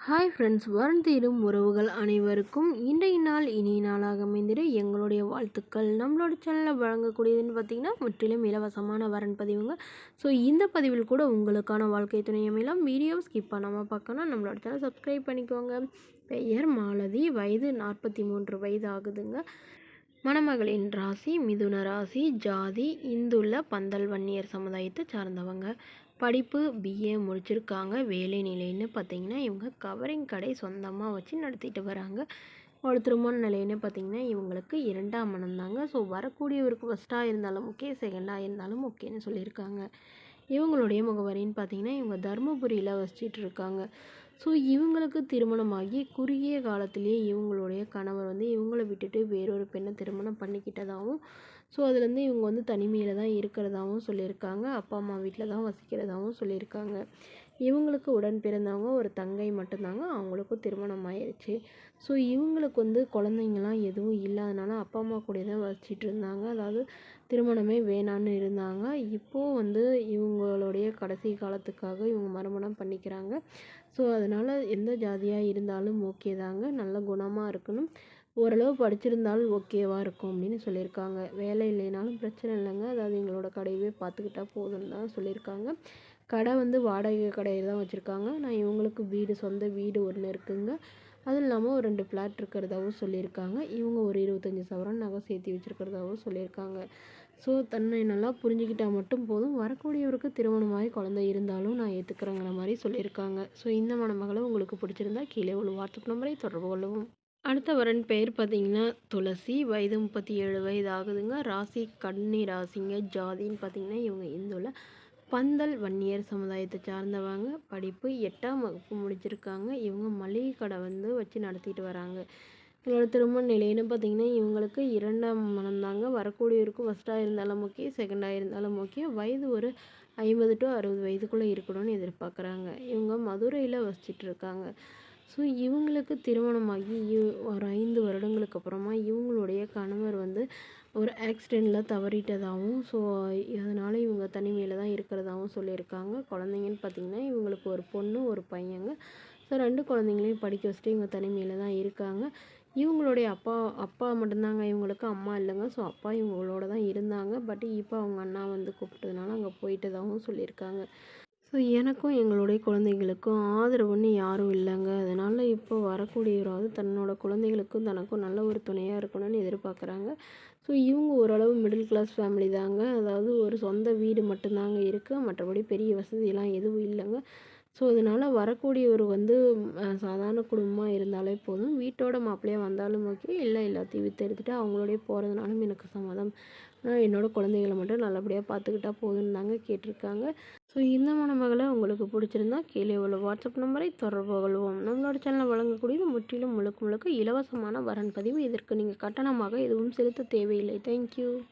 Hi friends, வரும் தீரும் உறவுகள் அனைவருக்கும் இன்றைய நாள் இனிய நாளாக அமைந்திட எங்களுடைய வாழ்த்துக்கள். நம்மளோட சேனலில் வழங்கக்கூடியதுன்னு பார்த்திங்கன்னா முற்றிலும் இலவசமான வரன் பதிவுங்க. ஸோ இந்த பதிவில் கூட உங்களுக்கான வாழ்க்கை துணை அமையலாம். வீடியோவை ஸ்கிப் பண்ணாமல் பார்க்கணும். நம்மளோட சேனல் சப்ஸ்கிரைப் பண்ணிக்கோங்க. பெயர் மாலதி, வயது 43 வயது ஆகுதுங்க. மணமகளின் ராசி மிதுன ராசி, ஜாதி இந்துள்ள பந்தல் வன்னியர் சமுதாயத்தை சார்ந்தவங்க. படிப்பு பிஏ முடிச்சிருக்காங்க. வேலை நிலைன்னு பார்த்திங்கன்னா இவங்க கவரிங் கடை சொந்தமாக வச்சு நடத்திட்டு வராங்க. ஒரு திருமண நிலைன்னு பார்த்திங்கன்னா இவங்களுக்கு 2ஆம் மனம்தாங்க. ஸோ வரக்கூடியவருக்கு ஃபஸ்ட்டாக இருந்தாலும் ஓகே, செகண்டாக இருந்தாலும் ஓகேன்னு சொல்லியிருக்காங்க. இவங்களுடைய முகவரின்னு பார்த்திங்கன்னா இவங்க தருமபுரியில் வசிச்சிட்டு இருக்காங்க. ஸோ இவங்களுக்கு திருமணமாகி குறுகிய காலத்திலேயே இவங்களுடைய கணவர் இவங்கள விட்டுட்டு வேறொரு பெண்ணை திருமணம் பண்ணிக்கிட்டதாகவும், ஸோ அதுலேருந்து இவங்க தனிமையில் தான் இருக்கிறதாகவும் சொல்லியிருக்காங்க. அப்பா அம்மா வீட்டில் தான் வசிக்கிறதாகவும் சொல்லியிருக்காங்க. இவங்களுக்கு உடன் பிறந்தவங்க ஒரு தங்கை மட்டும்தாங்க. அவங்களுக்கும் திருமணம் ஆயிடுச்சு. ஸோ இவங்களுக்கு குழந்தைங்களாம் எதுவும் இல்லாதனால அப்பா அம்மா கூட தான் வசிச்சிட்டு இருந்தாங்க. அதாவது திருமணமே வேணான்னு இருந்தாங்க. இப்போது இவங்களுடைய கடைசி காலத்துக்காக இவங்க மறுமணம் பண்ணிக்கிறாங்க. ஸோ அதனால் எந்த ஜாதியாக இருந்தாலும் ஓகே தாங்க. நல்ல குணமாக இருக்கணும், ஓரளவு படிச்சிருந்தாலும் ஓகேவாக இருக்கும் அப்படின்னு சொல்லியிருக்காங்க. வேலை இல்லைனாலும் பிரச்சனை இல்லைங்க. அதாவது எங்களோட கடையவே பார்த்துக்கிட்டா போதும்னு தான் சொல்லியிருக்காங்க. கடை வாடகை கடையை தான் வச்சுருக்காங்க. நான் இவங்களுக்கு வீடு, சொந்த வீடு ஒன்று இருக்குங்க. அதுவும் இல்லாமல் ஒரு 2 ஃப்ளாட் இருக்கிறதாகவும் சொல்லியிருக்காங்க. இவங்க ஒரு 25 சவரன் நகை சேர்த்து வச்சுருக்கிறதாகவும் சொல்லியிருக்காங்க. ஸோ தன்னை நல்லா புரிஞ்சுக்கிட்டால் மட்டும் போதும். வரக்கூடியவருக்கு திருமணமாகி குழந்தை இருந்தாலும் நான் ஏற்றுக்கிறேங்கிற மாதிரி சொல்லியிருக்காங்க. ஸோ இந்த மணமகளை உங்களுக்கு பிடிச்சிருந்தா கீழே உள்ள வாட்ஸ்அப் நம்பரை தொடர்பு கொள்ளவும். அடுத்த வரன் பெயர் பார்த்திங்கன்னா துளசி, வயது 37 வயது ஆகுதுங்க. ராசி கன்னி ராசிங்க. ஜாதின்னு பார்த்திங்கன்னா இவங்க இந்துவில் பந்தல் வன்னியர் சமுதாயத்தை சார்ந்தவங்க. படிப்பு 8ஆம் வகுப்பு முடிச்சிருக்காங்க. இவங்க மளிகை கடை வச்சு நடத்திட்டு வராங்க. இவங்களோட திருமண நிலைன்னு பார்த்திங்கன்னா இவங்களுக்கு 2ஆம் மனம்தாங்க. வரக்கூடியவருக்கு ஃபஸ்ட்டாக இருந்தாலும் ஓகே, செகண்டாக இருந்தாலும் ஓகே. வயது ஒரு 50 to 60 வயதுக்குள்ளே இருக்கணும்னு எதிர்பார்க்குறாங்க. இவங்க மதுரையில் வசிச்சிட்டு இருக்காங்க. ஸோ இவங்களுக்கு திருமணமாகி ஒரு 5 வருடங்களுக்கு அப்புறமா இவங்களுடைய கணவர் ஒரு ஆக்சிடெண்ட்டில் தவறிட்டதாகவும், ஸோ அதனால் இவங்க தனிமையில் தான் இருக்கிறதாகவும் சொல்லியிருக்காங்க. குழந்தைங்கன்னு பார்த்திங்கன்னா இவங்களுக்கு ஒரு பொண்ணு ஒரு பையங்க. ஸோ 2 குழந்தைங்களையும் படிக்க வச்சுட்டு இவங்க தனிமையில் தான் இருக்காங்க. இவங்களுடைய அப்பா மட்டும்தாங்க இவங்களுக்கு, அம்மா இல்லைங்க. ஸோ அப்பா இவங்களோட தான் இருந்தாங்க. பட் இப்போ அவங்க அண்ணா கூப்பிட்டதுனால அங்கே போயிட்டதாகவும் சொல்லியிருக்காங்க. ஸோ எனக்கும் எங்களுடைய குழந்தைகளுக்கும் ஆதரவுன்னு யாரும் இல்லைங்க. அதனால் இப்போ வரக்கூடியவராவது தன்னோட குழந்தைகளுக்கும் தனக்கும் நல்ல ஒரு துணையாக இருக்கணும்னு எதிர்பார்க்குறாங்க. ஸோ இவங்க ஓரளவு மிடில் கிளாஸ் ஃபேமிலி தாங்க. அதாவது ஒரு சொந்த வீடு மட்டும்தாங்க இருக்குது. மற்றபடி பெரிய வசதியெல்லாம் எதுவும் இல்லைங்க. ஸோ அதனால் வரக்கூடியவர் சாதாரண குடும்பமாக இருந்தாலே போதும். வீட்டோட மாப்பிள்ளையாக வந்தாலும் ஓகே, இல்லை எல்லாத்தையும் விற்று எடுத்துகிட்டு அவங்களோடய போகிறதுனாலும் எனக்கு சம்மதம். ஆனால் என்னோடய குழந்தைகளை மட்டும் நல்லபடியாக பார்த்துக்கிட்டா போதும்னு தாங்க கேட்டிருக்காங்க. ஸோ இந்த மணமகளை உங்களுக்கு பிடிச்சிருந்தா கீழே உள்ள வாட்ஸ்அப் நம்பரை தொடர்பு கொள்வோம். நம்மளோட சேனலில் வழங்கக்கூடியது முற்றிலும் முழுக்க இலவசமான வரன் பதிவு. இதற்கு நீங்கள் கட்டணமாக எதுவும் செலுத்த தேவையில்லை. தேங்க்யூ.